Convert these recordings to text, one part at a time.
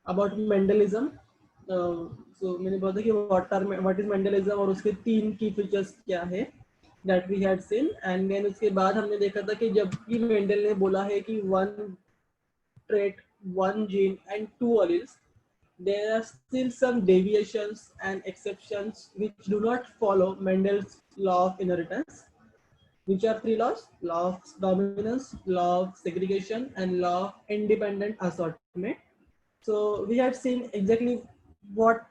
about Mendelism. So मैंने बोला था कि what is Mendelism और उसके 3 की फीचर्स क्या है that we had seen, and then उसके बाद हमने देखा था कि जब कि मेंडल ने बोला है कि one trait, one gene and 2 alleles, there are still some deviations and exceptions which do not follow Mendel's law of inheritance, which are 3 laws: law of dominance, law of segregation, and law of independent assortment. So we had seen exactly what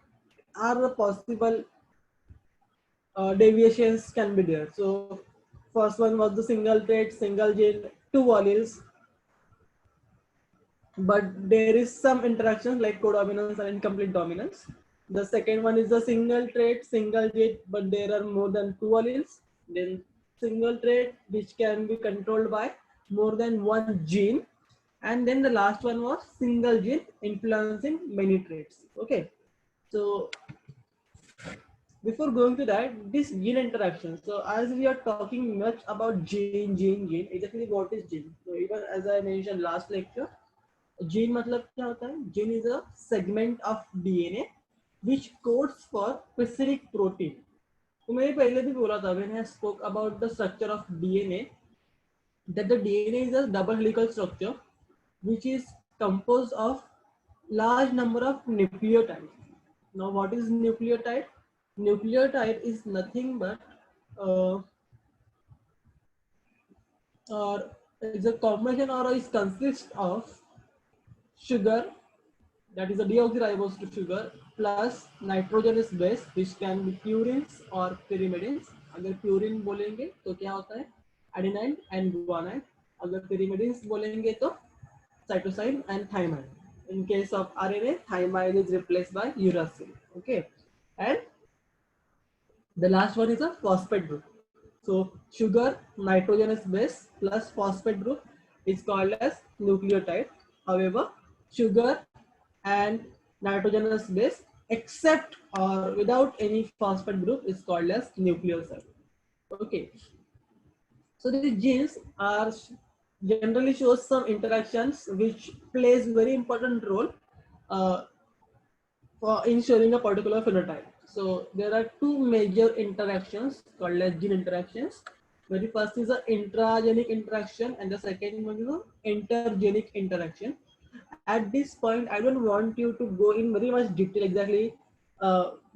are the possible deviations can be there. So first one was the single trait, single gene, 2 alleles, but there is some interactions like codominance and incomplete dominance. The second one is the single trait, single gene, but there are more than 2 alleles. Then single trait which can be controlled by more than one gene, and then the last one was single gene influencing many traits. Okay, so before going to that, this gene interaction. So as we are talking much about gene, exactly what is gene? So even as I mentioned last lecture, gene मतलब क्या होता है? Gene is a segment of DNA which codes for specific protein. तो मैंने पहले भी बोला था when I spoke about the structure of DNA, that the DNA is a double helical structure which is composed of large number of nucleotides. Now what is nucleotide? Nucleotide is nothing but uh, or is a combination or is consists of sugar, that is a deoxyribose to sugar, plus nitrogenous base which can be purines or pyrimidines. अगर purine बोलेंगे तो क्या होता है? Adenine and guanine. अगर pyrimidines बोलेंगे तो cytosine and thymine. In case of RNA, thymine is replaced by uracil. Okay, and the last one is a phosphate group. So sugar, nitrogenous base plus phosphate group is called as nucleotide. However, sugar and nitrogenous base except or without any phosphate group is called as nucleoside. Okay, so these genes are generally shows some interactions which plays very important role uh, for ensuring a particular phenotype. So there are two major interactions called as gene interactions. Very first is the intragenic interaction and the second one is the intergenic interaction. At this point, I don't want you to go in very much detail exactly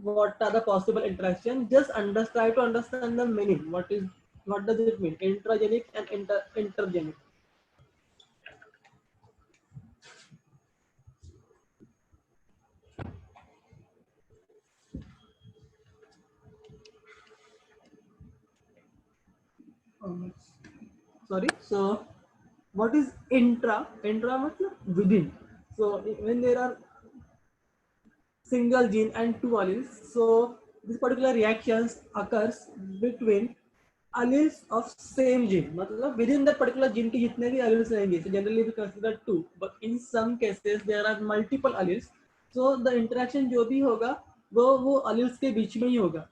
what are the possible interactions. Just try to understand the meaning. What does it mean? Intragenic and intergenic. Sorry. So what is intra matlab within. So when there are single gene and 2 alleles, so this particular reactions occurs between alleles of same gene. मतलब within that particular gene के जितने भी alleles रहेंगे, so generally we consider 2, but in some cases there are multiple alleles. So the interaction जो भी होगा वो alleles के बीच में ही होगा.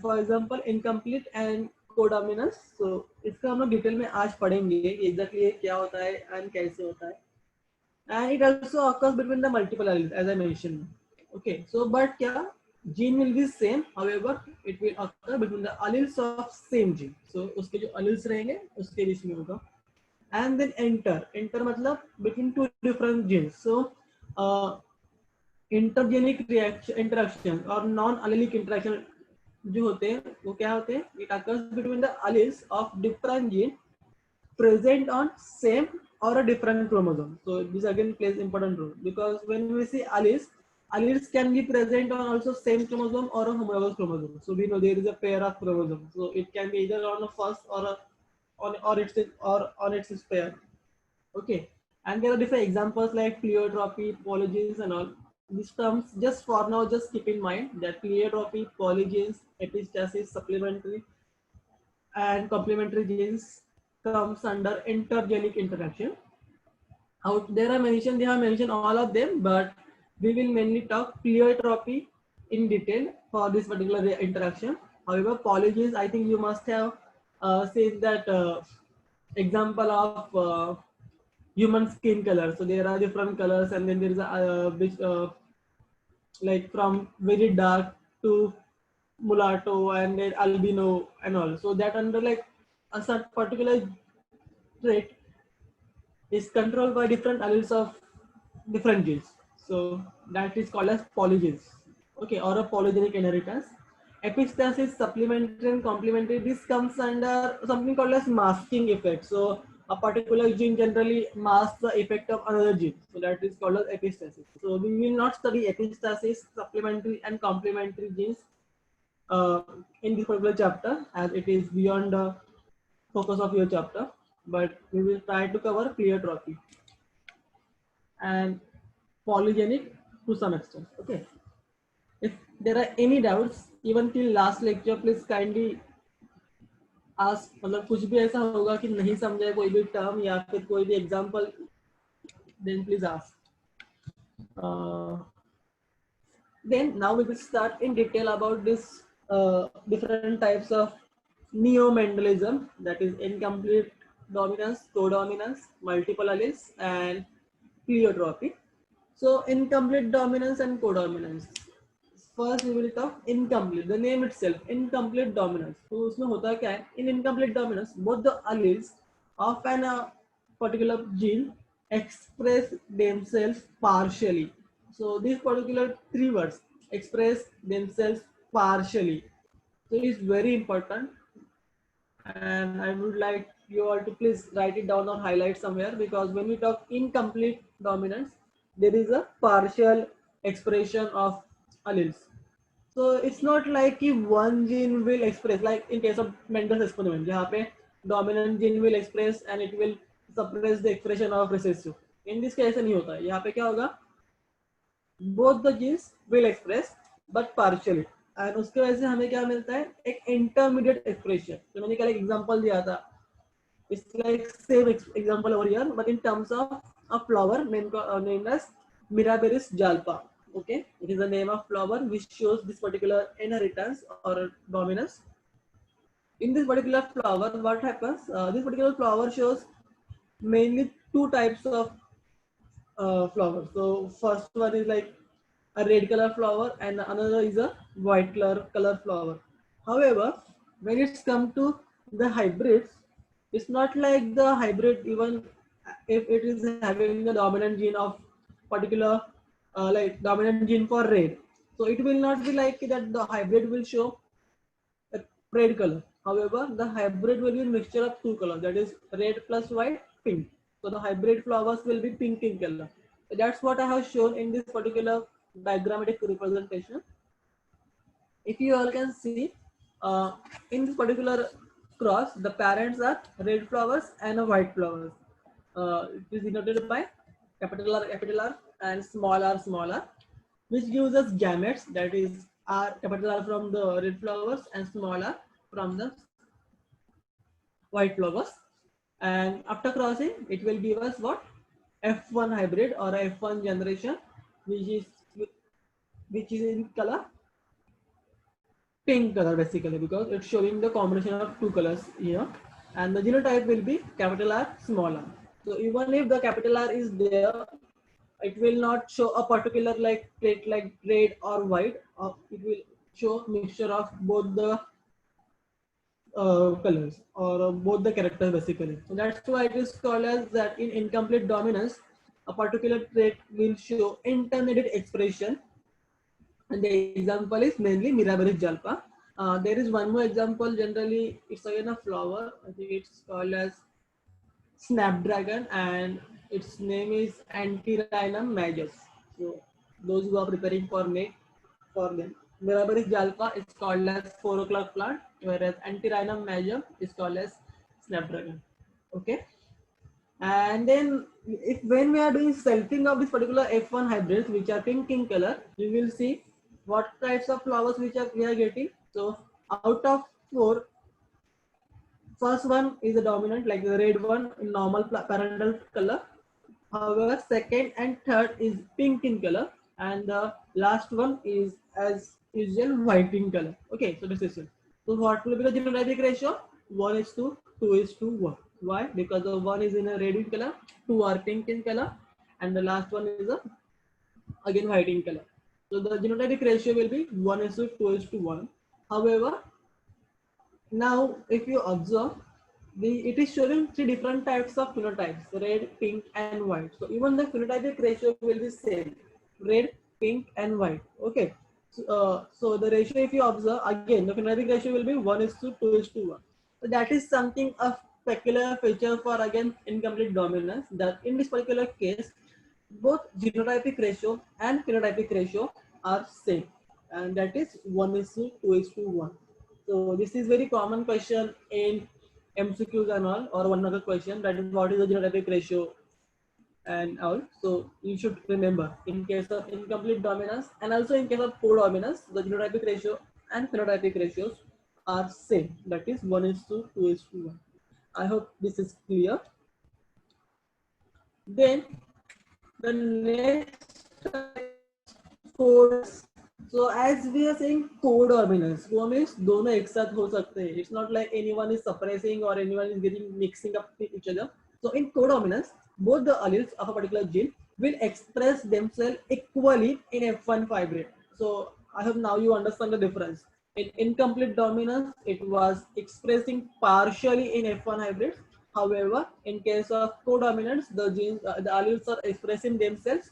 For example, incomplete and codominance. So इसका हम लोग डिटेल में आज पढ़ेंगे exactly क्या होता है and कैसे होता है. And it also occurs between the multiple alleles as I mentioned. Okay, so but kya gene will be same, however it will occur between the alleles of same gene. So uske jo alleles rahenge uske बीच में होगा. And then enter मतलब between two different genes. So intergenic reaction interaction or non allelic interaction जो होते हैं वो क्या होते हैं? It occurs between the alleles of different gene present on same or a different chromosome. So this again plays important role because when we see alleles can be present on also same chromosome or a homologous chromosome. So we know there is a pair of chromosomes. So it can be either on a first or its pair. Okay, and there are different examples like pleiotropy, polygenes, and all. These terms, just for now, just keep in mind that pleiotropy, polygenes, epistasis, supplementary, and complementary genes comes under intergenic interaction. Out there they have mentioned all of them, but we will mainly talk pleiotropy in detail for this particular interaction. However, polygenes, I think you must have seen that example of human skin color. So there are different colors, and then there is a which like from very dark to mulatto and then albino and all. So that under like a certain particular trait is controlled by different alleles of different genes. So that is called as polygenes. Okay, or a polygenic inheritance. Epistasis, supplementary and complementary. This comes under something called as masking effect. So a particular gene generally masks the effect of another gene. So that is called as epistasis. So we will not study epistasis, supplementary and complementary genes in this particular chapter, as it is beyond the focus of your chapter. But we will try to cover pleiotropy and polygenic to some extent. Okay. If there are any doubts, even till last lecture, please kindly ask. मतलब कुछ भी ऐसा होगा कि नहीं समझे कोई भी टर्म या फिर कोई भी example, then please ask. Then now we will start in detail about this different types of neo-Mendelism, that is incomplete dominance, codominance, multiple alleles, and pleiotropy. So incomplete dominance and codominance. First we will talk incomplete. The name itself, incomplete dominance. तो उसमें होता क्या है? In incomplete dominance, both the alleles of an particular gene express themselves partially. So these particular three words, express themselves partially. So it is very important, and I would like you all to please write it down or highlight somewhere, because when we talk incomplete dominance, there is a partial expression of alleles. So it's not like if one gene will express, like in case of Mendel's experiment, जहाँ पे dominant gene will express and it will suppress the expression of recessive. In this case ऐसा नहीं होता है. यहाँ पे क्या होगा? Both the genes will express but partially. And उसके वजह से हमें क्या मिलता है? एक intermediate expression. तो मैंने कल एक example दिया था. It's like same example over here, but in terms of a flower named as Mirabilis jalpa. Okay, it is the name of flower which shows this particular inheritance or dominance. In this particular flower, what happens? This particular flower shows mainly two types of flowers. So first one is like a red color flower, and another is a white color flower. However, when it's come to the hybrids, it's not like the hybrid, even if it is having the dominant gene of particular like dominant gene for red. So it will not be like that the hybrid will show a red color. However, the hybrid will be a mixture of two colors, that is red plus white, pink. So the hybrid flowers will be pink in color. So that's what I have shown in this particular diagrammatic representation. If you all can see, in this particular cross, the parents are red flowers and a white flowers. It is denoted by capital R, and small r, which gives us gametes, that is R, capital R from the red flowers and small r from the white flowers. And after crossing, it will give us what? F1 hybrid or F1 generation, which is in color pink color basically, because it's showing the combination of two colors here. And the genotype will be capital R, small r. So even if the capital R is there, it will not show a particular like trait like red or white. It will show mixture of both the colors or both the characters basically. So that's why it is called as that in incomplete dominance, a particular trait will show intermediate expression. And the example is mainly Mirabilis jalpa. There is one more example. Generally, it's again a flower. I think it's called as snapdragon, and its name is Antirrhinum majus. So those who are preparing for NET, for them, Mirabilis jalpa is called as 4 o'clock plant, whereas Antirrhinum major is called as snapdragon. Okay. And then if when we are doing selfing of this particular F1 hybrids, which are pink in color, we will see what types of flowers we are getting. So out of four, first one is the dominant, like the red one in normal parental color. However, second and third is pink in color, and the last one is as usual white in color. Okay, so this is it. So what will be the genotypic ratio? 1:2, 2:1. Why? Because the one is in a red in color, two are pink in color, and the last one is a again white in color. So the genotypic ratio will be 1:2:1. However, now if you observe, it is showing three different types of phenotypes: red, pink, and white. So even the phenotypic ratio will be same: red, pink, and white. Okay. So the ratio, if you observe again, the phenotypic ratio will be 1:2:1. So that is something of peculiar feature for again incomplete dominance. That in this particular case, both genotypic ratio and phenotypic ratio are same, and that is 1:2:1. So this is very common question in MCQs and all, or one other question, that is what is the genotypic ratio and all. So you should remember in case of incomplete dominance and also in case of codominance, the genotypic ratio and phenotypic ratios are same. That is 1:2:1. I hope this is clear. Then the next codes. So as we are saying codominance, वो means दोनों एक साथ हो सकते हैं. It's not like anyone is suppressing or anyone is getting mixing up with each other. So in codominance, both the alleles of a particular gene will express themselves equally in F1 fibrate. So I hope now you understand the difference. In incomplete dominance, it was expressing partially in F1 hybrids. However, in case of codominance, the genes, the alleles are expressing themselves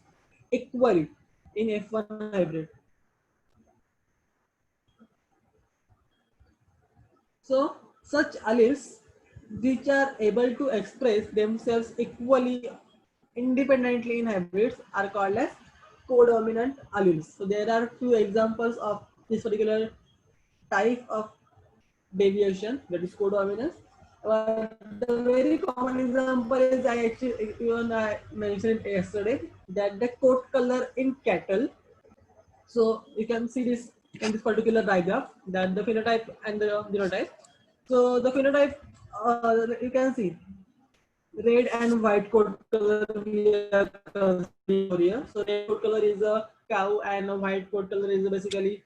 equally in F1 hybrid. So such alleles which are able to express themselves equally independently in hybrids are called as codominant alleles. So there are few examples of this particular type of deviation, that is codominance. The very common example is, I actually even I mentioned yesterday, that the coat color in cattle. So you can see this in this particular diagram, that the phenotype and the genotype. So the phenotype, you can see red and white coat color we are considering here. So red coat color is a cow and a white coat color is basically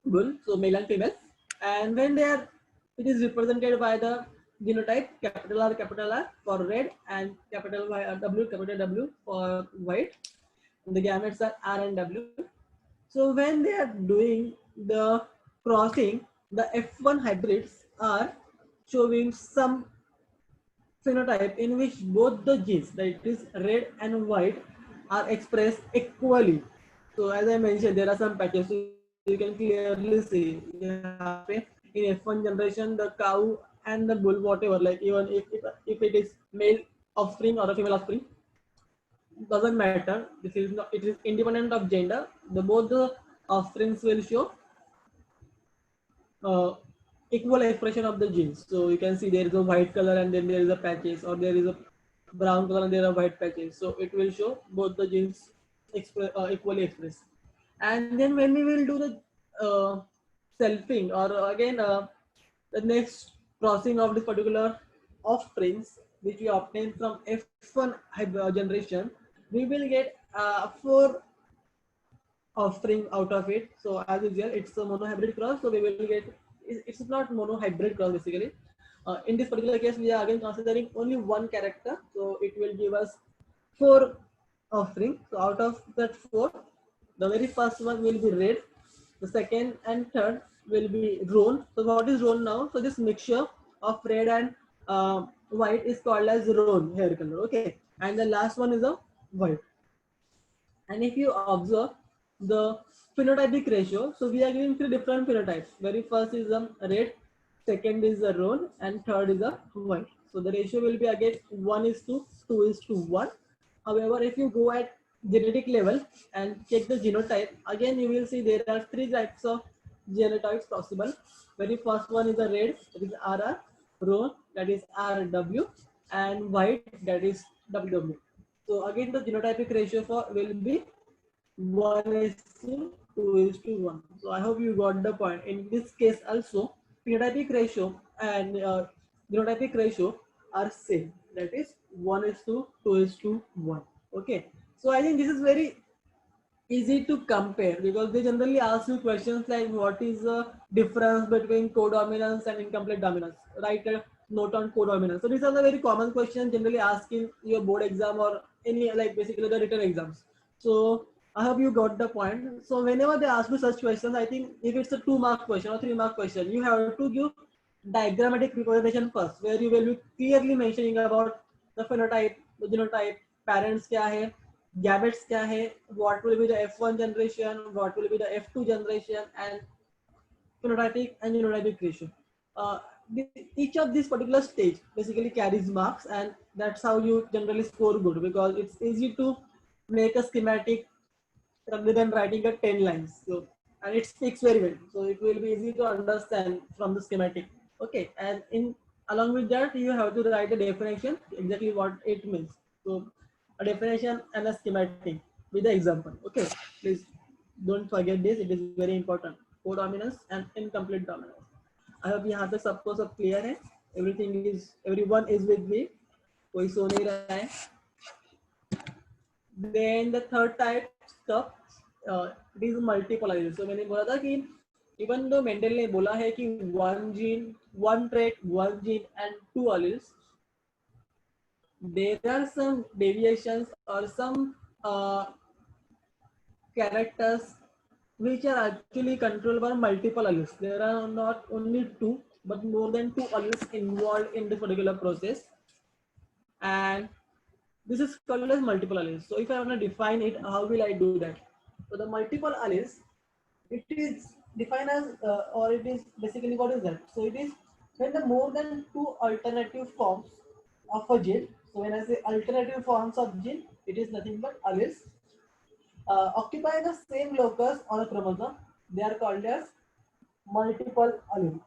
bull, so male and female. And when they are, it is represented by the genotype capital R for red and capital Y, capital W for white. And the gametes are R and W. So when they are doing the crossing, the F1 hybrids are showing some phenotype in which both the genes, that is red and white, are expressed equally. So as I mentioned, there are some patches. So you can clearly see in F1 generation, the cow and the bull, whatever, like even if it is male offspring or a female offspring, doesn't matter. This is not, it is independent of gender. The both the offsprings will show uh, equal expression of the genes. So you can see there is a white color and then there is a patches, or there is a brown color and there are white patches. So it will show both the genes equally expressed. And then when we will do the selfing, or again the next crossing of this particular offsprings which we obtain from F1 generation, we will get four offspring out of it. So as usual, it's a monohybrid cross. So we will get, it's not monohybrid cross basically. In this particular case, we are again considering only one character. So it will give us four offspring. So out of that four, the very first one will be red. The second and third will be roan. So what is roan now? So this mixture of red and white is called as roan hair color. Okay. And the last one is a white. And if you observe the phenotypic ratio, so we are giving three different phenotypes. Very first is a red, second is a roan, and third is a white. So the ratio will be again 1:2:1. However, if you go at genetic level and check the genotype, again you will see there are three types of genotypes possible. Very first one is a red, that is RR, roan, that is RW, and white, that is WW. So again, the genotypic ratio for will be 1:2:1. So I hope you got the point. In this case also, phenotypic ratio and genotypic ratio are same. That is 1:2:1. Okay. So I think this is very easy to compare, because they generally ask you questions like what is the difference between codominance and incomplete dominance, right? note on codominance. So these are the very common questions generally asked in your board exam or any like basically the written exams. So I hope you got the point. So whenever they ask you such questions, I think if it's a 2-mark question or 3-mark question, you have to give diagrammatic representation first, where you will be clearly mentioning about the phenotype, the genotype, parents क्या है, gametes क्या है, what will be the F1 generation, what will be the F2 generation, and phenotypic and genotypic ratio. Uh, each of these particular stage basically carries marks, and that's how you generally score good, because it's easy to make a schematic rather than writing a 10 lines. So, and it speaks very well. So it will be easy to understand from the schematic. Okay, and in along with that, you have to write a definition exactly what it means. So a definition and a schematic with the example. Okay, please don't forget this. It is very important. Codominance and incomplete dominance. I hope यहाँ तक सबको सब clear है. Everyone is with me. कोई सो नहीं रहा है. Then the third type stuff, it is multiple alleles. So मैंने बोला था कि even though मेंडल ने बोला है कि one gene, one trait, one gene and 2 alleles, there are some deviations or some characters which are actually controlled by multiple alleles. There are not only 2, but more than 2 alleles involved in this particular process, and this is called as multiple alleles. So if I want to define it, how will I do that? So the multiple alleles, it is defined as, or it is basically what is that? So it is when the more than 2 alternative forms of a gene. So when I say alternative forms of gene, it is nothing but alleles occupy the same locus on a chromosome. They are called as multiple alleles.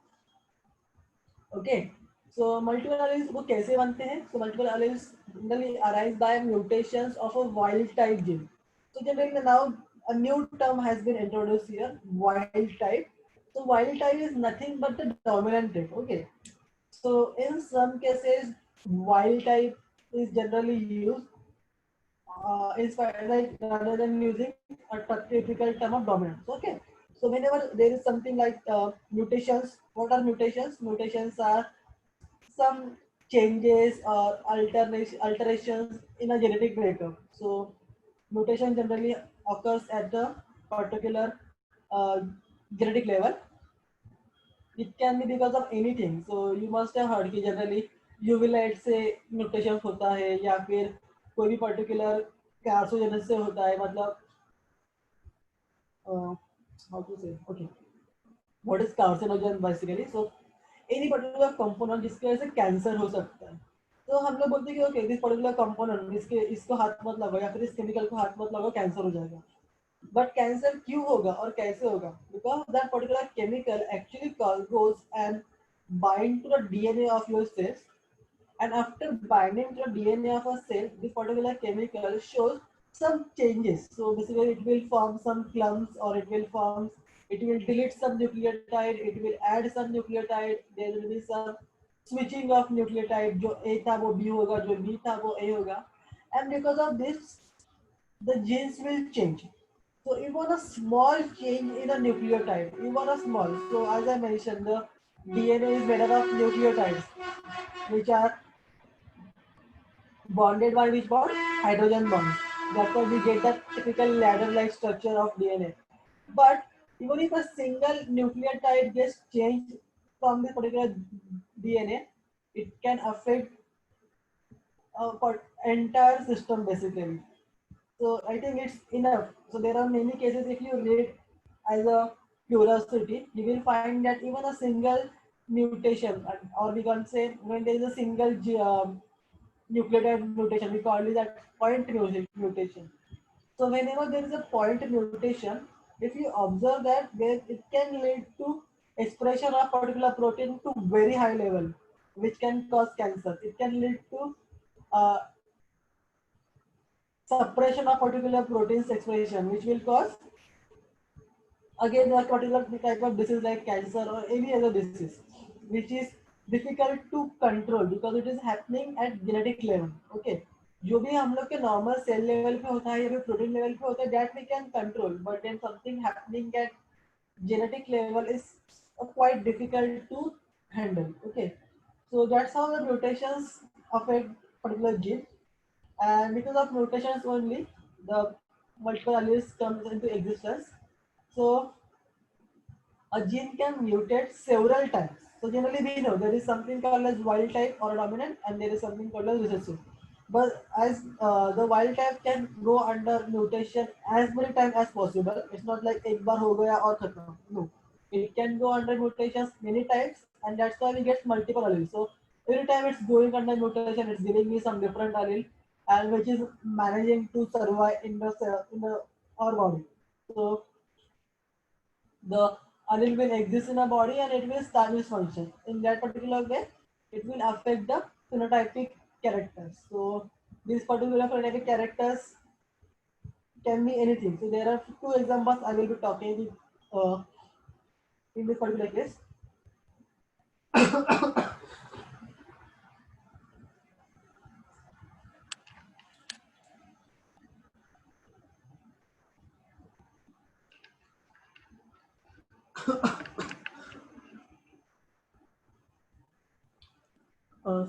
Okay. So multiple alleles वो कैसे बनते हैं? So multiple alleles generally arise by mutations of a wild type gene. So generally now a new term has been introduced here, wild type. So wild type is nothing but the dominant type. Okay. So in some cases, wild type is generally used like rather than using a typical term of dominance. Okay. So whenever there is something like mutations, what are mutations? Mutations are some changes or alterations in a genetic makeup. So mutation generally occurs at the particular genetic level. It can be because of anything. So you must have heard कि generally uvulite से mutation होता है, या फिर कोई भी particular carcinogenesis से होता है. मतलब how to say, okay, what is carcinogen basically? So any particular component जिसकी वजह से कैंसर हो सकता है, तो हम लोग बोलते हैं कि ओके दिस पर्टिकुलर कंपोनेंट, इसको हाथ मत लगाओ या फिर इस केमिकल को हाथ मत लगाओ, कैंसर हो जाएगा. बट कैंसर क्यों होगा और कैसे होगा? Because that particular chemical actually goes and bind to the DNA of your cells, and after binding to the DNA of a cell, this particular chemical shows some changes. So basically it will form some clumps, or it will delete some nucleotide, it will add some nucleotide, there will be some switching of nucleotide, जो A था वो B होगा, जो B था वो A होगा, and because of this the genes will change. So even a small change in a nucleotide, even a small, so as I mentioned, the DNA is made up of nucleotides which are bonded by which bond? Hydrogen bonds. That's why we get that typical ladder-like structure of DNA. But even if a single nucleotide gets changed from this particular DNA, it can affect entire system basically. So I think it's enough. So there are many cases, if you read as a curiosity, you will find that even a single mutation, or we can say when there is a single nucleotide mutation, we call it that point mutation. So whenever there is a point mutation, if you observe that, there it can lead to expression of particular protein to very high level, which can cause cancer. It can lead to uh, suppression of particular proteins expression, which will cause again a particular type of disease like cancer or any other disease, which is difficult to control because it is happening at genetic level. Okay, जो भी हम लोग के normal cell level पे होता है या फिर protein level पे होता है, that we can control, but then something happening at genetic level is quite difficult to handle. Okay, So that's how the mutations affect particular gene, and because of mutations only, the multiple alleles comes into existence. So a gene can mutate several times. So generally we know there is something called as wild type or dominant, and there is something called as recessive. But as the wild type can go under mutation as many times as possible. It's not like एक बार हो गया और खत्म. No, it can go under mutations many times, and that's why we get multiple alleles. So every time it's going under mutation, it's giving me some different allele, and which is managing to survive in the our body. So the allele will exist in a body and it will start its function. In that particular way, it will affect the phenotypic characters. So these particular phenotypic characters can be anything. So there are two examples I will be talking uh, in this particular case.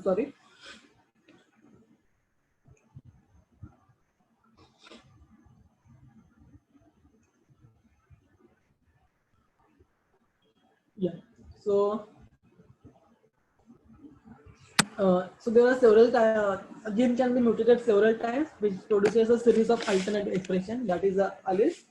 Sorry. Yeah. So so there are several times. A gene can be mutated several times, which produces a series of alternate expression. That is the alleles.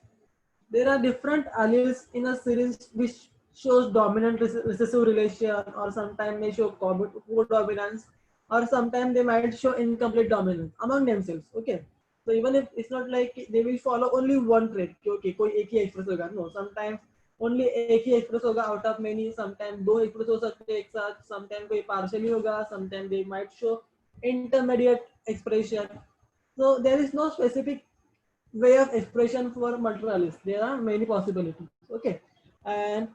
There are different alleles in a series which shows dominant recessive relation, or sometimes they show co-dominance, or sometimes they might show incomplete dominance among themselves. Okay, so even if it's not like they will follow only one trait, okay, कोई एक ही express होगा, no, sometimes only एक ही express होगा out of many, sometimes दो express हो सकते हैं एक साथ, sometimes कोई partially होगा, sometimes they might show intermediate expression. So there is no specific way of expression for multiple alleles. There are many possibilities. Okay, and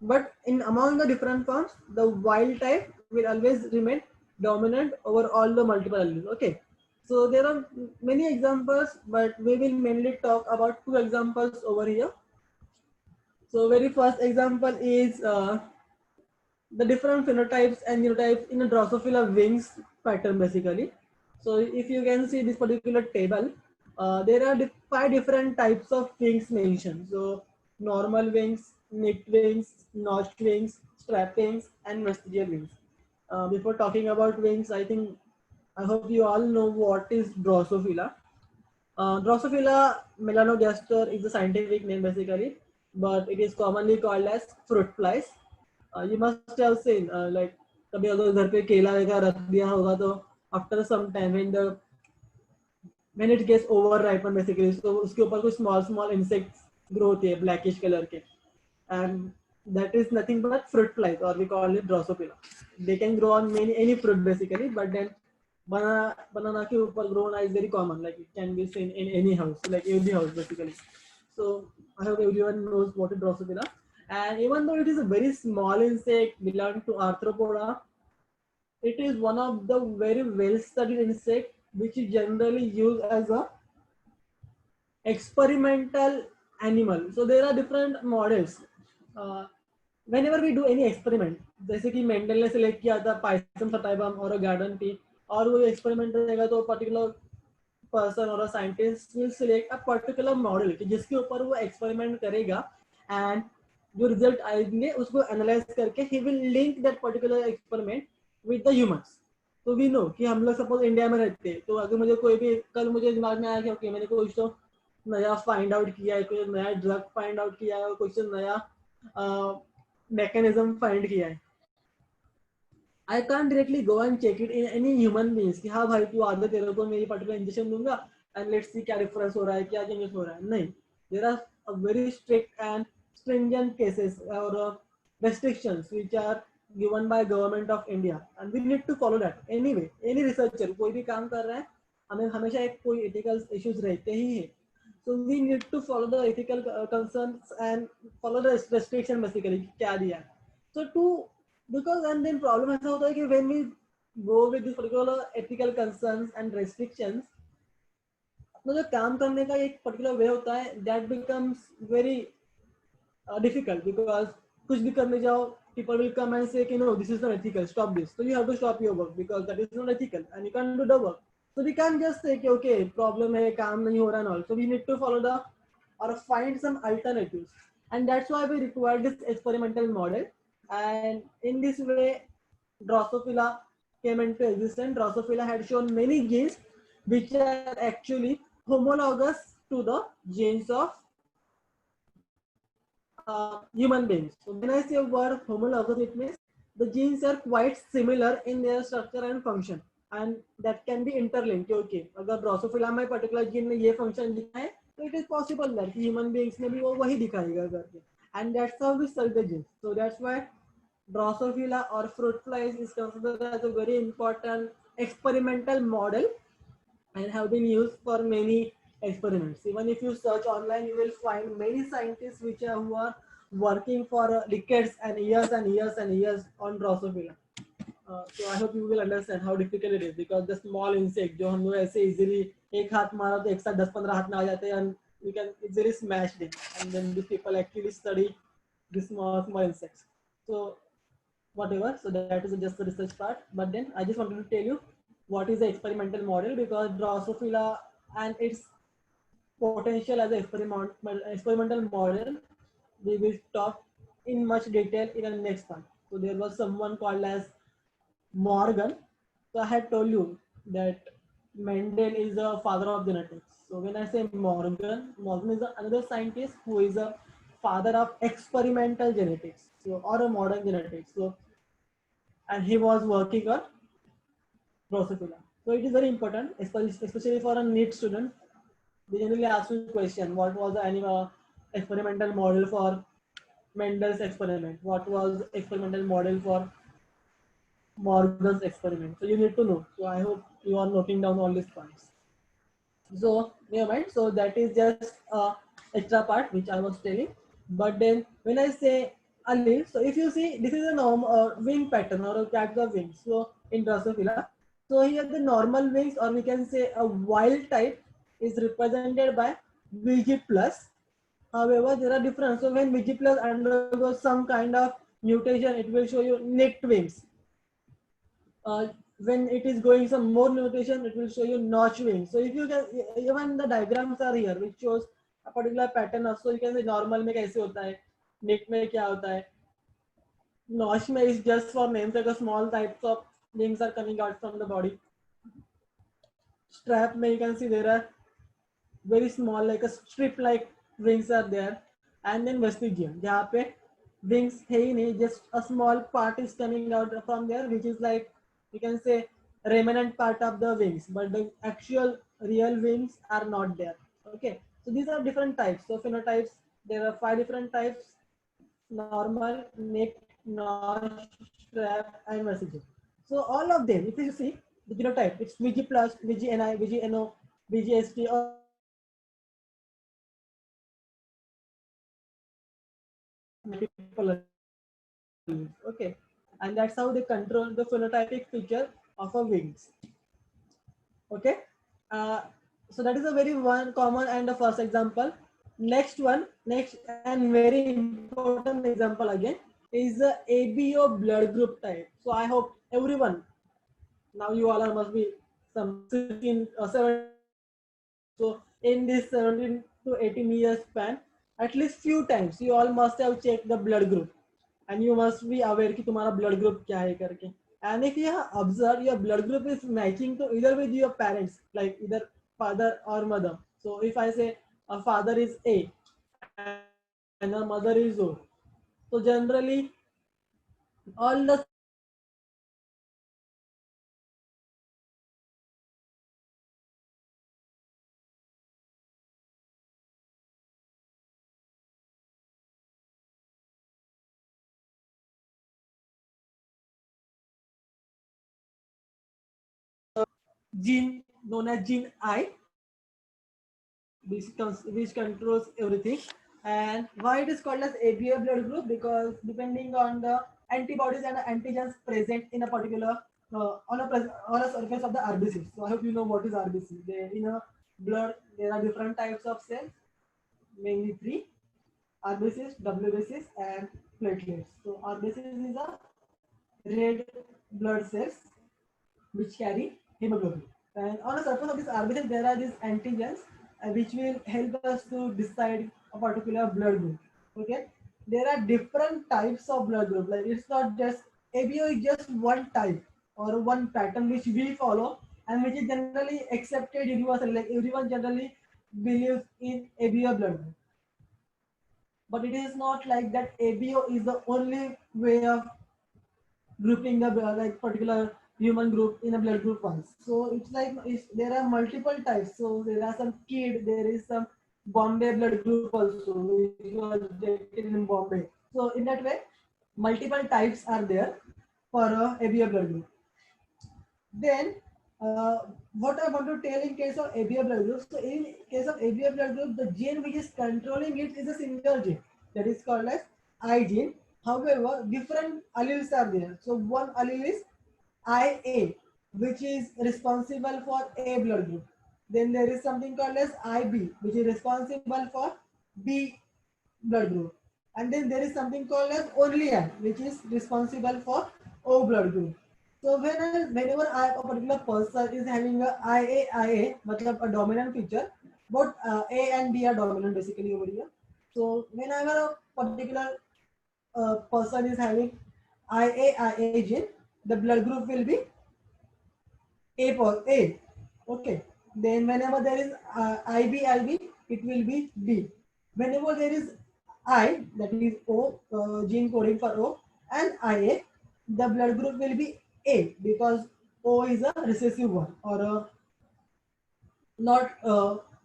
but in among the different forms, the wild type will always remain dominant over all the multiple alleles. Okay, so there are many examples, but we will mainly talk about two examples over here. So very first example is the different phenotypes and neurotypes in a Drosophila wings pattern basically. So if you can see this particular table, there are five different types of wings mentioned. So normal wings, nipped wings, notched wings, strap wings, and vestigial wings. Before talking about wings, I hope you all know what is Drosophila. Drosophila melanogaster is the scientific name basically, but it is commonly called as fruit flies. You must have seen like कभी अगर घर पे केला वेला रख दिया होगा तो after some time when it gets over ripen basically, so उसके ऊपर कुछ small insects grow होती है blackish color के, and that is nothing but fruit flies, or we call it Drosophila. They can grow on any fruit basically, but then banana ke upar grown is very common, like it can be seen in any house, like every house basically. So I hope everyone knows what is Drosophila. And even though it is a very small insect belonging to Arthropoda, it is one of the very well studied insect which is generally used as a experimental animal. So there are different models. Uh, Whenever we do any experiment, जैसे कि Mendel ने select किया था Python सटाइबम और garden pea, और वो experiment रहेगा तो पर्टिकुलर पर्सन और scientist will select a particular model जिसके ऊपर वो एक्सपेरिमेंट करेगा, एंड जो रिजल्ट आएंगे उसको एनालाइज करके he will link that particular experiment with the humans. तो वी नो कि हम लोग सपोज इंडिया में रहते हैं, तो अगर मुझे कोई भी कल मुझे दिमाग में आया कि ओके मैंने कुछ तो नया फाइंड आउट किया है, कोई नया ड्रग फाइंड आउट किया है, कुछ नया मैकेनिज्म फाइंड किया है, I can't directly go and check it in any human beings कि हाँ भाई तू आधा तेरे को मेरी पर्टिकुलर इंजेक्शन दूंगा एंड लेट्स सी क्या डिफरेंस हो रहा है, क्या चेंजेस हो रहा है. नहीं, there are very strict and stringent cases or restrictions which are given by government of India, and we need to follow that. Anyway, any researcher कोई भी काम कर रहा है, हमें हमेशा एक कोई ethical issues रहते ही है. So we need to follow the ethical concerns and follow the restriction basically क्या दिया है. So to because and then problem ऐसा होता है कि when we go with this particular ethical concerns and restrictions, अपना जो काम करने का एक particular way होता है that becomes very difficult, because कुछ भी करने जाओ people will come and say, no, this is not ethical, stop this. So you have to stop your work because that is not ethical and you can't do the work. So we can't just say, okay, problem hai, kaam nahi ho raha and all. So we need to follow the or find some alternatives. And that's why we require this experimental model. And in this way, Drosophila came into existence. Drosophila had shown many genes which are actually homologous to the genes of human beings. So when I say a word homologous, it means the genes are quite similar in their structure and function, and that can be interlinked. Okay, अगर Drosophila में particular gene में ये function दिखा है, तो it is possible that human beings में भी वो वही दिखाएगा करके, and that's how we study the genes. So that's why Drosophila or fruit flies is considered as a very important experimental model and have been used for many experiments. Even if you search online, you will find many scientists who are working for decades and years and years and years on Drosophila. So I hope you will understand how difficult it is because the small insect जो हम लोग ऐसे easily एक हाथ मारा तो एक साथ 10-15 हाथ में आ जाते हैं and we can easily smash them, and then these people actually study the small insects. So whatever, so that is just the research part, but then I just wanted to tell you what is the experimental model because Drosophila and its potential as an experimental model we will talk in much detail in the next part. So there was someone called as Morgan. So I had told you that Mendel is the father of genetics. So when I say Morgan, Morgan is another scientist who is a father of experimental genetics, so or a modern genetics. So and he was working on Drosophila. So it is very important, especially for a NEET student. They generally ask you question: what was the animal experimental model for Mendel's experiment? What was experimental model for Morgan's experiment? So you need to know. So I hope you are noting down all these points. So never mind. So that is just extra part which I was telling. But then when I say allele, so if you see this is a normal wing pattern or a cat of wings. So in Drosophila, so here the normal wings or we can say a wild type is represented by VG plus. However, there are different. So when VG plus undergoes some kind of mutation, it will show you nicked wings. When it is going some more mutation, it will show you notch wings. So if you can, even the diagrams are here, which shows a particular pattern. So you can say normal में कैसे होता है, nick में क्या होता है, notch में is just for names like a small types of wings are coming out from the body. Strap में you can see there are very small like a strip like wings are there, and then vestigium जहाँ पे wings है ही नहीं, just a small part is coming out from there, which is like you can say remnant part of the wings, but the actual real wings are not there. Okay, so these are different types. So phenotypes, there are 5 different types: normal, neck, notch, strap, and vestigium. So all of them, if you see the genotype, it's VG plus, VGNI, VGNO, VGST, or multiple. Okay, and that's how they control the phenotypic feature of a wings. Okay, so that is a very one common and the first example. Next and very important example again is the ABO blood group type. So I hope everyone now you all are must be some 16 or 17. So in this 17 to 18 years span, at least few times you all must have checked the blood group, and you must be aware कि तुम्हारा blood group क्या है करके. And if you observe your blood group is matching to either with your parents, like either father or mother. So if I say a father is A and a mother is O, so generally all the gene known as gene I, which controls everything. And why it is called as ABO blood group? Because depending on the antibodies and antigens present in a particular on a surface of the RBC. So I hope you know what is RBC. In a blood there are different types of cells, mainly 3. RBCs, WBCs, and platelets. So RBCs is a red blood cells which carry hemoglobin. And on the surface of this RBCs, there are these antigens which will help us to decide a particular blood group. Okay, there are different types of blood group. Like it's not just ABO is just one type or one pattern which we follow and which is generally accepted universally. Like everyone generally believes in ABO blood group, but it is not like that. ABO is the only way of grouping the like particular human group in a blood group once. So it's like there are multiple types. So there are some kid, there is some Bombay blood group also, which was detected in Bombay. So in that way, multiple types are there for a ABO blood group. Then what I want to tell in case of ABO blood group, so in case of ABO blood group, the gene which is controlling it is a single gene that is called as I gene. However, different alleles are there. So one allele is IA, which is responsible for A blood group. Then there is something called as IB, which is responsible for B blood group. And then there is something called as only I, which is responsible for O blood group. So whenever a particular person is having a IA, matlab a dominant feature, both A and B are dominant basically over here. So whenever a particular person is having IA gene, the blood group will be A. Okay. Then whenever there is IB, it will be B. Whenever there is I, that is O, gene coding for O, and IA, the blood group will be A because O is a recessive one or a not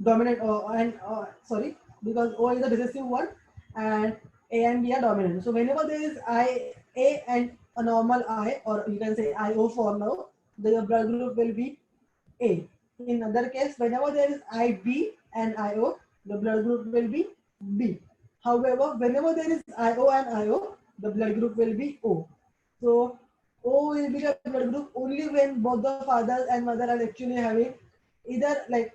dominant and sorry, because O is a recessive one and A and B are dominant. So whenever there is IA and a normal I, or you can say IO for now, the blood group will be A. In other case, whenever there is IB and IO, the blood group will be B. However, whenever there is IO and IO, the blood group will be O. So O will be the blood group only when both the father and mother are actually having either like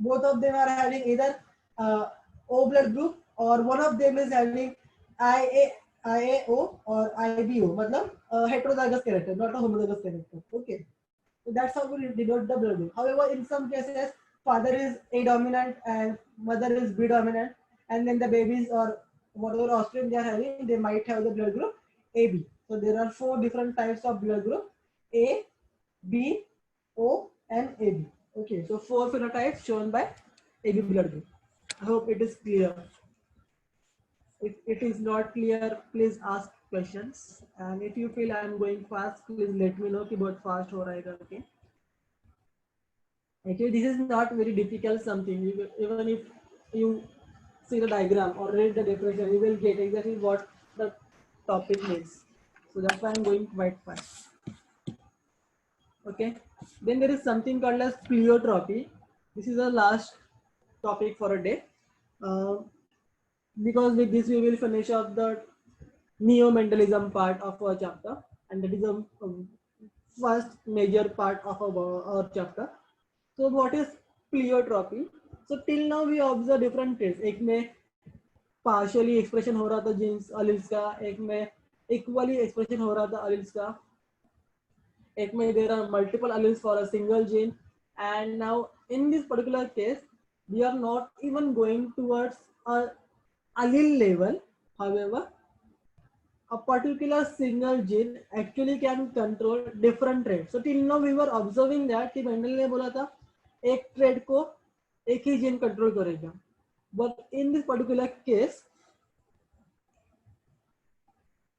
both of them are having either O blood group or one of them is having IA, IAO or IBO, matlab heterozygous character, not a homozygous character. Okay. So that's how we denote the blood group. However, in some cases, father is A dominant and mother is B dominant, and then the babies or whatever offspring they are having, they might have the blood group AB. So there are 4 different types of blood group: A, B, O, and AB. Okay, so 4 phenotypes shown by AB blood group. I hope it is clear. If it is not clear, please ask questions. And if you feel I am going fast, please let me know कि बहुत fast हो रहा है करके. Actually, this is not very difficult something. Even if you see the diagram or read the definition, you will get exactly what the topic means. So that's why I'm going quite fast. Okay. Then there is something called as pleiotropy. This is the last topic for a day. Because with this we will finish off the neo-mentalism part of our chapter, and that is the first major part of our chapter. So what is pleiotropy? So till now we observe different traits. एक में partially expression हो रहा था genes alleles का, एक में equally expression हो रहा था alleles का, एक में there are multiple alleles for a single gene, and now in this particular case we are not even going towards a allele level. However, a particular single gene actually can control different traits. So till now we were observing that कि Mendel ने बोला था एक trait को एक ही gene control करेगा. But in this particular case,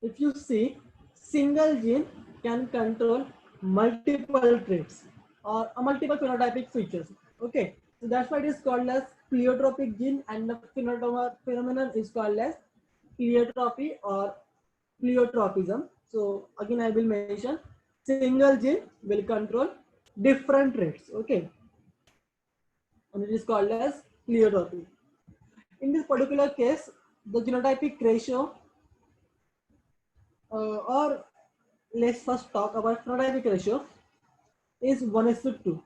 if you see, single gene can control multiple traits or multiple phenotypic features. Okay, so that's why it is called as pleiotropic gene, and the phenomenon is called as pleiotropy or pleiotropism. So again, I will mention single gene will control different traits. Okay, and it is called as pleiotropy. In this particular case, the genotypic ratio, or let's first talk about phenotypic ratio, is 1:2.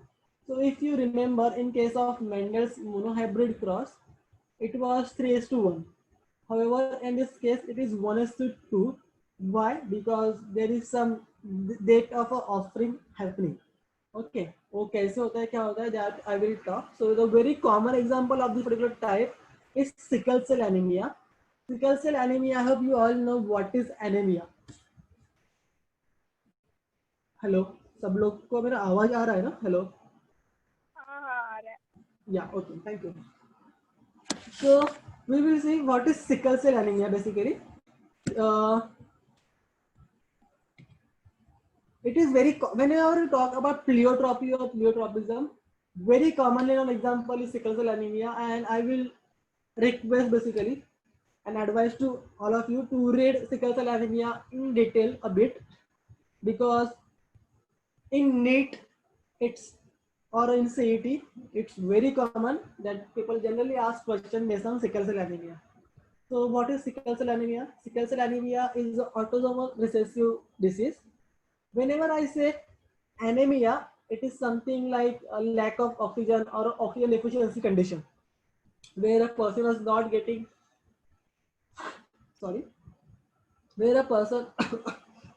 So if you remember, in case of Mendel's monohybrid cross, it was 3:1. However, in this case, it is 1:2. Why? Because there is some date of a offspring happening. Okay. वो कैसे होता है, क्या होता है, that I will talk. So the very common example of this particular type is sickle cell anemia. Sickle cell anemia, I hope you all know what is anemia. Hello, सब लोग को मेरा आवाज आ रहा है ना? हेलो. हाँ हाँ आ रहा है. Yeah, okay, thank you. So we will see what is sickle cell anemia basically. It is very, whenever we talk about pleiotropy or pleiotropism, very commonly known example is sickle cell anemia, and I will request basically and advise to all of you to read sickle cell anemia in detail a bit, because in NEET it's or in CET it's very common that people generally ask question based on sickle cell anemia. So what is sickle cell anemia? Sickle cell anemia is an autosomal recessive disease. Whenever I say anemia, it is something like a lack of oxygen or oxygen deficiency condition, where a person is not getting, sorry, where a person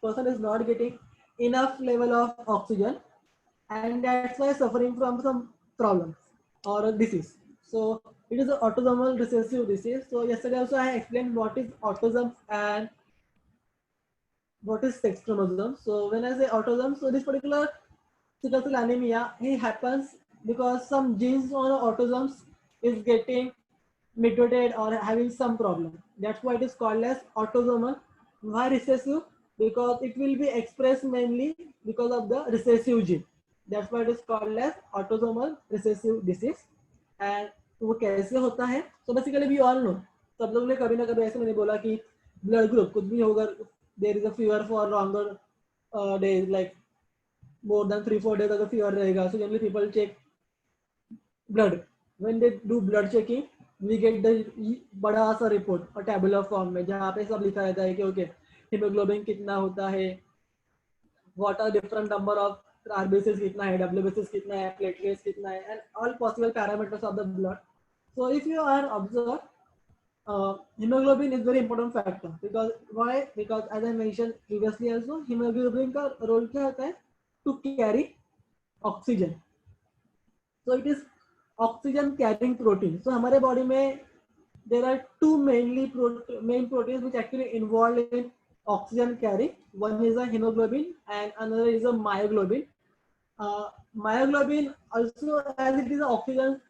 person is not getting enough level of oxygen, and that's why suffering from some problems or a disease. So it is an autosomal recessive disease. So yesterday also I explained what is autism and what is sex chromosome. So when I say autism, so this particular sickle cell anemia, it happens because some genes on autisms is getting mutated or having some problem. That's why it is called as autosomal. Why recessive? Because it will be expressed mainly because of the recessive gene. That's why it is called as autosomal recessive disease. And वो कैसे होता है? So basically we all know. सब लोग ने कभी ना कभी ऐसे मैंने बोला कि blood group कुछ भी होगा, there is a fever for longer days, like more than 3-4 days अगर fever रहेगा. So generally people check blood. When they do blood checking, we get the बड़ा सा रिपोर्ट और टेबुलर फॉर्म में, जहाँ पे सब लिखा रहता है कि ओके हीमोग्लोबिन कितना होता है, what are different number of RBCs कितना है, WBCs कितना है, platelets कितना है, and all possible parameters of the blood. So if you are observed, hemoglobin is very important factor, because why? Because as I mentioned previously also, hemoglobin का role क्या होता है? To carry oxygen. So it is oxygen carrying protein. So हमारे body में there are two main proteins which actually involved in oxygen carry. One is a hemoglobin and another is a myoglobin. Myoglobin also, as it is an oxygen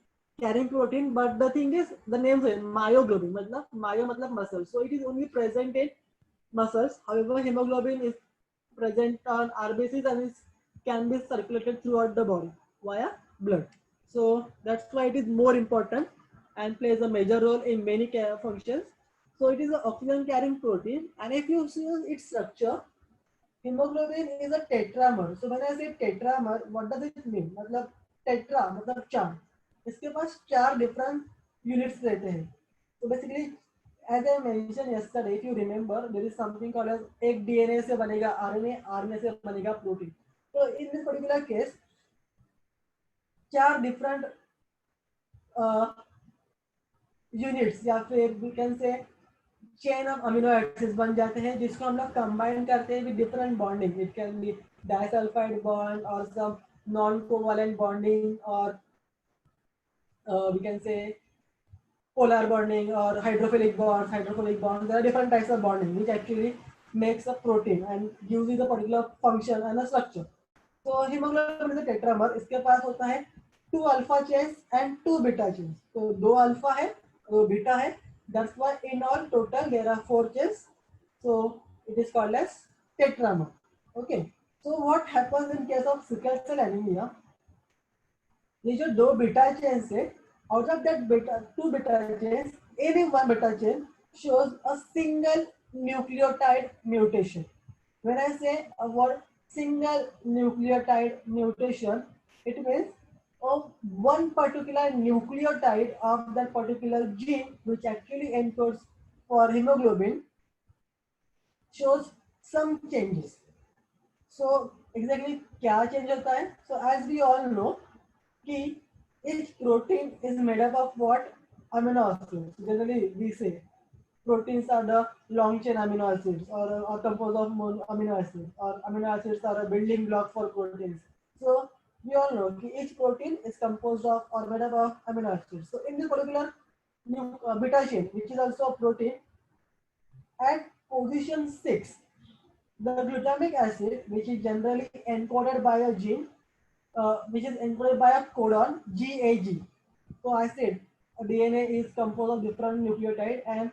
carrying protein, but the thing is the name is myoglobin. मतलब myo मतलब muscle. So it is only present in muscles. However, hemoglobin is present on RBCs and it can be circulated throughout the body via blood. So that's why it is more important and plays a major role in many functions. So it is an oxygen carrying protein, and if you see its structure, hemoglobin is a tetramer. So when I say tetramer, what does it mean? मतलब tetra मतलब चार, इसके पास चार different units रहते हैं. So basically, as I mentioned yesterday, if you remember, there is something called as एक DNA से बनेगा RNA, RNA से बनेगा protein. So in this particular case, चार different यूनिट्स या फिर we can say chain of amino acids बन जाते हैं, जिसको हम लोग कंबाइन करते हैं with different bonding. It can be disulphide bond और सम नॉन कोवैलेंट बॉन्डिंग, और we can say polar bonding or hydrophilic bonds. There are different types of bonding which actually makes a protein and gives it a particular function and a structure. So hemoglobin is a tetramer. इसके पास होता है 2 alpha chains and 2 beta chains. तो 2 alpha है, 2 beta है. That's why in all total there are 4 chains. So it is called as tetramer. Okay. So what happens in case of sickle cell anemia? ये जो 2 beta chains है, out of that two beta chains, any one beta chain shows a single nucleotide mutation. When I say a word single nucleotide mutation, it means of one particular nucleotide of that particular gene which actually encodes for hemoglobin shows some changes. So exactly क्या change होता है? So as we all know कि each protein is made up of what? Amino acids. Generally we say proteins are the long chain amino acids or composed of amino acids, or amino acids are a building block for proteins. So we all know that each protein is composed of or made up of amino acids. So in this particular beta chain, which is also a protein, at position 6, the glutamic acid, which is generally encoded by a gene, which is encoded by a codon GAG. So I said a DNA is composed of different nucleotide, and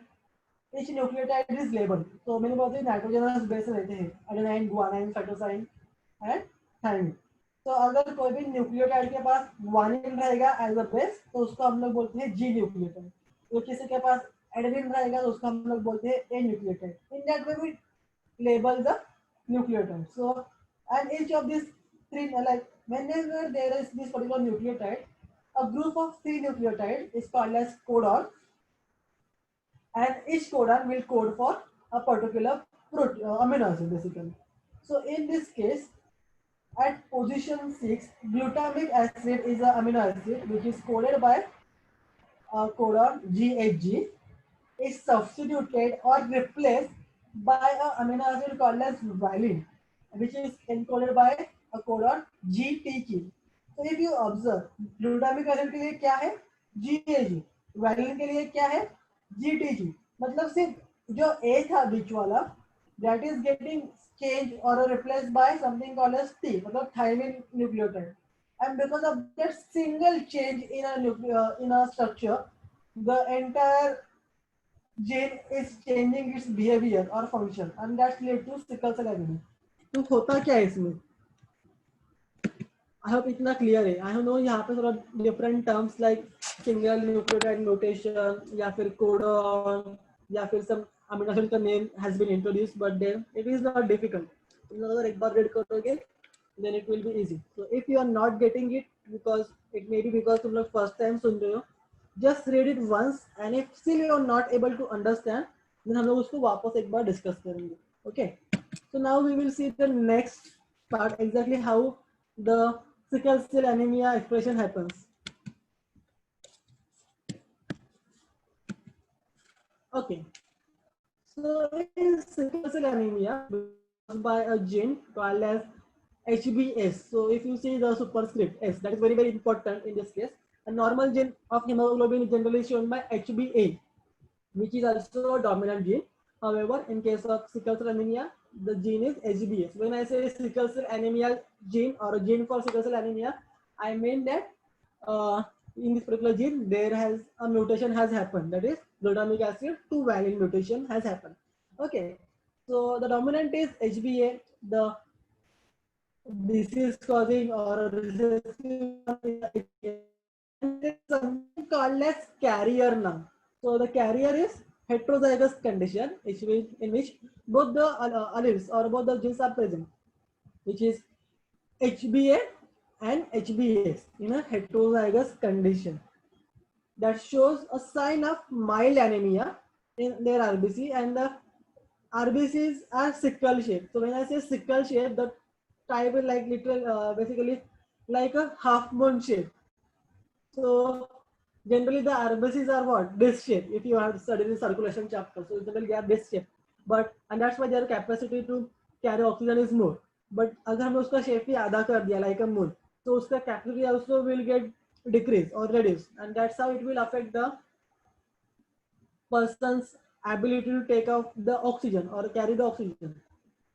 each nucleotide is labeled. So मैंने बहुत ही nitrogenous base रहते हैं, adenine, guanine, cytosine and thymine. तो अगर कोई भी nucleotide के पास guanine रहेगा एज अ बेस, तो उसको हम लोग बोलते हैं G न्यूक्लियोटाइड. तो किसी के पास एडेनिन रहेगा तो उसको हम लोग बोलते हैं A nucleotide. In that way we label the nucleotide. So, and each of these three, like whenever there is this particular nucleotide, a group of 3 nucleotides is called as codon, and each codon will code for a particular amino acid basically. So in this case, at position 6, glutamic acid is an amino acid which is coded by codon GHG, is substituted or replaced by an amino acid called as valine, which is encoded by a codon GTK. So if you observe, glutamic acid के लिए क्या है? GAG. valine के लिए क्या है? GTG. मतलब सिर्फ जो A था बीच वाला, that is getting changed or replaced by something called as T, मतलब thymine nucleotide. And because of that single change in a structure, the entire gene is changing its behavior or function, and that's lead to sickle cell anemia. तो होता क्या है इसमें? I hope इतना clear है. I know यहाँ पे थोड़ा different terms like single nucleotide notation या फिर codon या फिर some amino acid का name has been introduced, but then it is not difficult. तुम लोग अगर एक बार read करोगे, then it will be easy. So if you are not getting it, because it may be because तुम लोग first time सुन रहे हो, just read it once, and if still you are not able to understand, then हम लोग उसको वापस एक बार discuss करेंगे. Okay. So now we will see the next part, exactly how the sickle cell anemia expression happens. Okay. So in sickle cell anemia, by a gene called as HbS. So if you see the superscript S, that is very important in this case. A normal gene of hemoglobin is generally shown by HbA, which is also a dominant gene. However, in case of sickle cell anemia, the gene is HbS. When I say sickle cell anemia gene or a gene for sickle cell anemia, I mean that in this particular gene there has a mutation has happened. That is glutamic acid to valine mutation has happened. Okay, so the dominant is HbA. The disease causing or something called as carrier now. So the carrier is heterozygous condition, in which both the alleles or both the genes are present, which is HbA and HbS in a heterozygous condition that shows a sign of mild anemia in their RBC, and the RBCs are sickle shape. So when I say sickle shape, the type is like literal, basically like a half moon shape. So generally the RBCs are what? Disc shape. If you have studied the circulation chapter, so generally they are disc shape. But and that's why their capacity to carry oxygen is more. But अगर हमने उसका shape ही आधा कर दिया like a moon, so उसका capacity also will get decreased or reduced, and that's how it will affect the person's ability to take off the oxygen or carry the oxygen.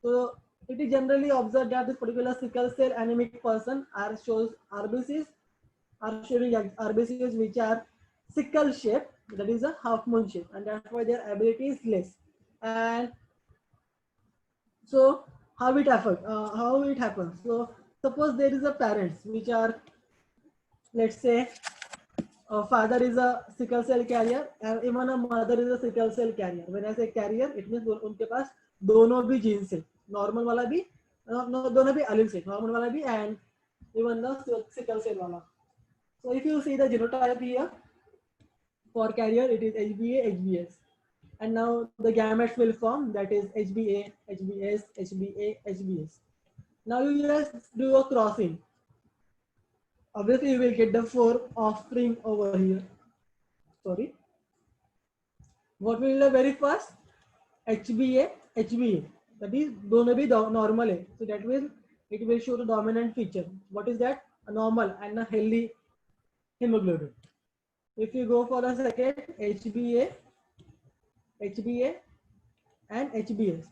So it is generally observed that this particular sickle cell anemic person shows RBCs are showing RBCs which are sickle shape, that is a half moon shape, and that's why their ability is less. And so how it happens? So suppose there is a parents which are, let's say, father is a sickle cell carrier and even a mother is a sickle cell carrier. When I say carrier, it means उनके पास दोनों भी genes है, normal वाला भी, दोनों भी alleles है, normal वाला भी and even the sickle cell वाला. So if you see the genotype here, for carrier it is HbA, HbS, and now the gametes will form, that is HbA, HbS, HbA, HbS. Now you just do a crossing. Obviously you will get the 4 offspring over here. Sorry. What will the very first? HbA, HbA. That is दोनों भी normal है. So that will it will show the dominant feature. What is that? A normal and a healthy hemoglobin. If you go for the second HbA, HbA and HbS.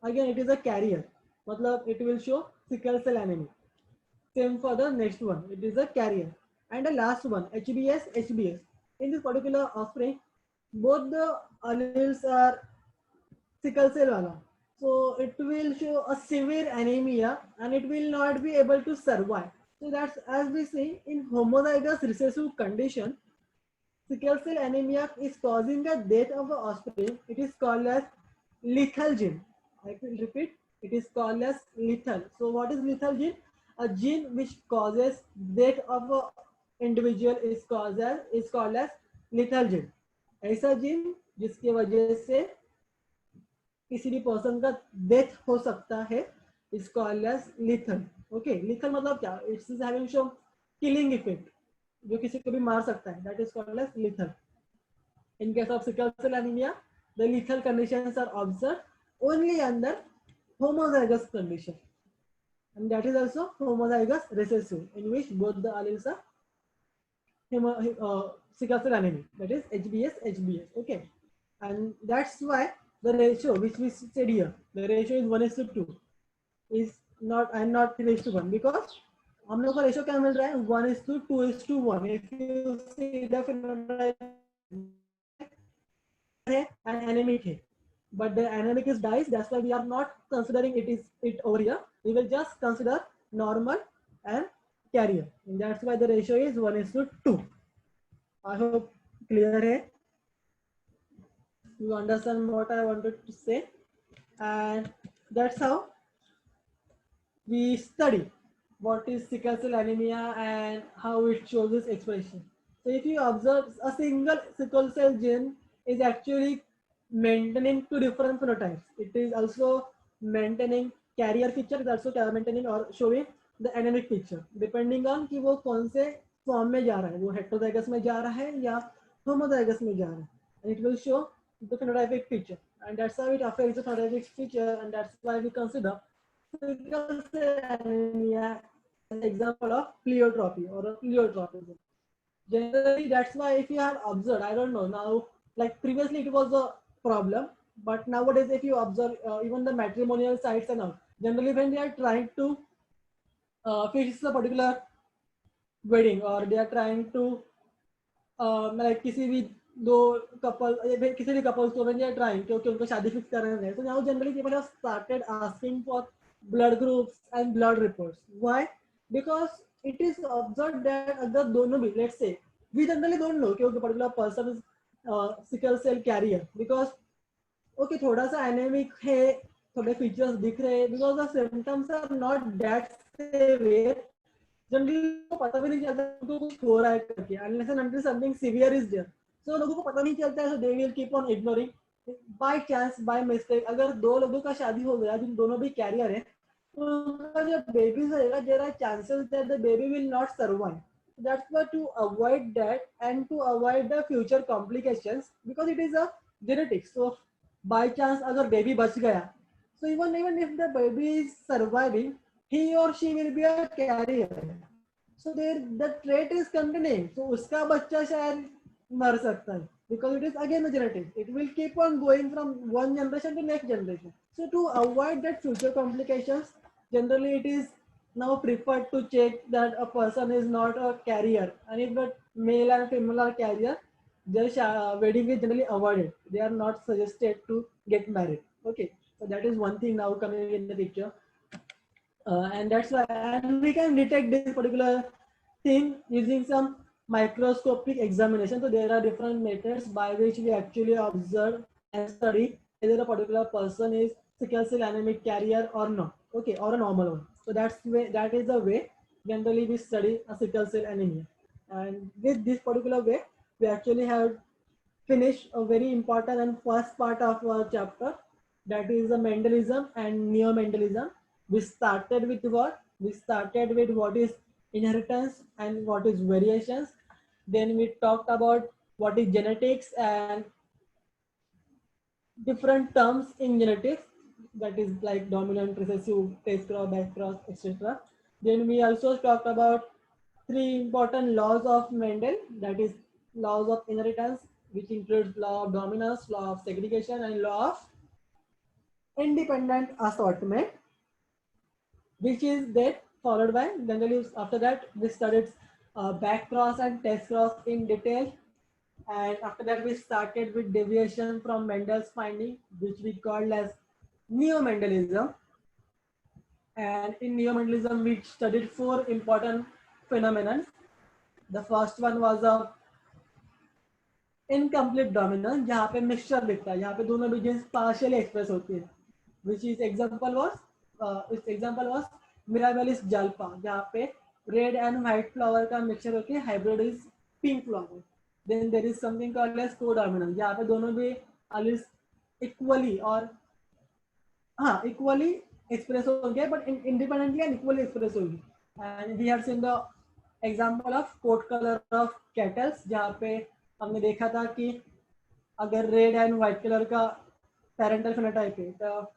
Again, it is a carrier. मतलब it will show sickle cell anemia. Same for the next one. It is a carrier. And the last one, HbS, HbS. In this particular offspring, both the alleles are sickle cell wala. So it will show a severe anemia and it will not be able to survive. So that's as we see in homozygous recessive condition, sickle cell anemia is causing the death of the offspring. It is called as lethal gene. I will repeat. It is called as lethal. So what is lethal gene? A gene which causes death of a individual is called as lethal gene. ऐसा gene जिसके वजह से किसी भी person का death हो सकता है is called as lethal. Okay, lethal मतलब क्या? It's is having some killing effect, जो किसी को भी मार सकता है. That is called as lethal. In case of sickle cell anemia, the lethal conditions are observed only under homozygous condition, and that is also homozygous recessive, in which both the alleles are sickle cell anemia, that is HbS, HbS. Okay, and that's why the ratio which we said here, the ratio is 1:2, is not and not 3:1, because हम लोग का ratio क्या मिल रहा है? 1:2:1. If you see the phenotype and anemic है, but the anemic is dice. That's why we are not considering it over here. We will just consider normal and carrier, and that's why the ratio is 1:2. I hope clear है. You understand what I wanted to say, and that's how we study what is sickle cell anemia and how it shows its expression. So if you observe, a single sickle cell gene is actually maintaining two different phenotypes. It is also maintaining carrier feature, is also maintaining or showing the anemic feature, depending on कि वो कौन से form में जा रहा है, वो heterozygous में जा रहा है या होमोजाइगस में जा रहा है. And it will show the phenotypic feature, and that's how it affects the phenotypic feature, and that's why we consider sickle cell anemia as an example of pleiotropy or a pleiotropism. Generally, that's why if you have observed, I don't know now, like previously it was a problem, but nowadays if you observe even the matrimonial sites and all, generally when they are trying to fix a particular wedding, or they are trying to like किसी भी दो couple किसी भी couples को when they are trying क्योंकि उनको शादी fix कर रहे हैं, so now generally people have started asking for blood groups and blood reports. Why? Because it is observed that अगर दोनों भी, let's say we generally don't know कि a particular person is sickle cell carrier, because okay थोड़ा सा anaemic है, थोड़े features दिख रहे हैं, because the symptoms are not that severe. Generally को पता भी नहीं चलता उनको कुछ हो रहा है करके, unless and until something severe is there. So लोगों को पता नहीं चलता है, so they will keep on ignoring. By chance, by mistake, अगर दो लोगों का शादी हो गया जिन दोनों भी कैरियर है, तो उनका जब बेबी होएगा, there are chances that the baby will not survive. That's why to avoid that and to avoid the future complications, because it is a genetics. So by chance अगर बेबी बच गया, so even if the baby is surviving, he or she will be a carrier. So there the trait is continuing. So उसका बच्चा शायद मर सकता है, because it is again a genetic. It will keep on going from one generation to next generation. So to avoid that future complications, generally it is now preferred to check that a person is not a carrier, and if the male and female are carrier, their wedding is generally avoided. They are not suggested to get married. Okay, so that is one thing now coming in the picture. And that's why, and we can detect this particular thing using some microscopic examination. So there are different methods by which we actually observe and study whether a particular person is sickle cell anemic carrier or not, okay, or a normal one. So that is the way generally we study a sickle cell anemia. And with this particular way, we actually have finished a very important and first part of our chapter, that is the Mendelism and neo-Mendelism. We started with what? We started with what is inheritance and what is variations. Then we talked about what is genetics and different terms in genetics, that is like dominant, recessive, test cross, back cross, etc. Then we also talked about three important laws of Mendel, that is laws of inheritance, which includes law of dominance, law of segregation, and law of independent assortment, which is that followed by generally after that we studied back cross and test cross in detail, and after that we started with deviation from Mendel's finding, which we called as neo-Mendelism. And in neo-Mendelism we studied four important phenomena. The first one was a incomplete dominance, जहाँ पे mixture दिखता है, जहाँ पे दोनों भी jeans partially express होती है, विच इज एग्जांपल वाज इस एग्जांपल वाज मिराबेलिस जाल्पा, जहाँ पे रेड एंड व्हाइट फ्लावर का मिक्सचर होके hybrid is pink flower. Then there is something called as codominance, जहाँ पे दोनों भी अलिस इक्वली और हाँ इक्वली एक्सप्रेस होंगे but independently and equally express होंगे. And we have seen the example of coat colour of cattles, जहाँ पे हमने देखा था कि अगर रेड एंड व्हाइट कलर का पेरेंटल फिनोटाइप है तो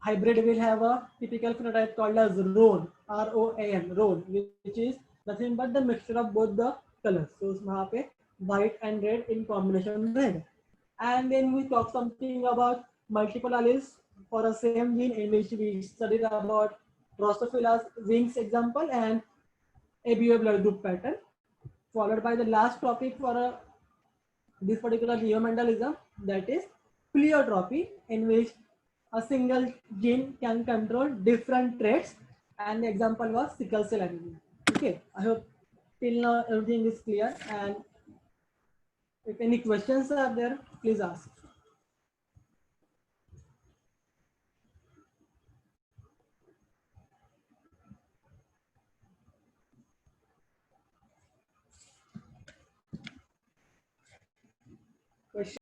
hybrid will have a typical phenotype called as roan, ROAN, roan, which is nothing but the mixture of both the colors. So वहाँ पे white and red in combination रहेगा. And then we talk something about multiple alleles for a same gene, in which we studied about Drosophila's wings example and ABO blood group pattern. Followed by the last topic for this particular neomendelism, that is pleiotropy, in which a single gene can control different traits, and the example was sickle cell anemia. Okay, I hope till now everything is clear, and if any questions are there, please ask. Question.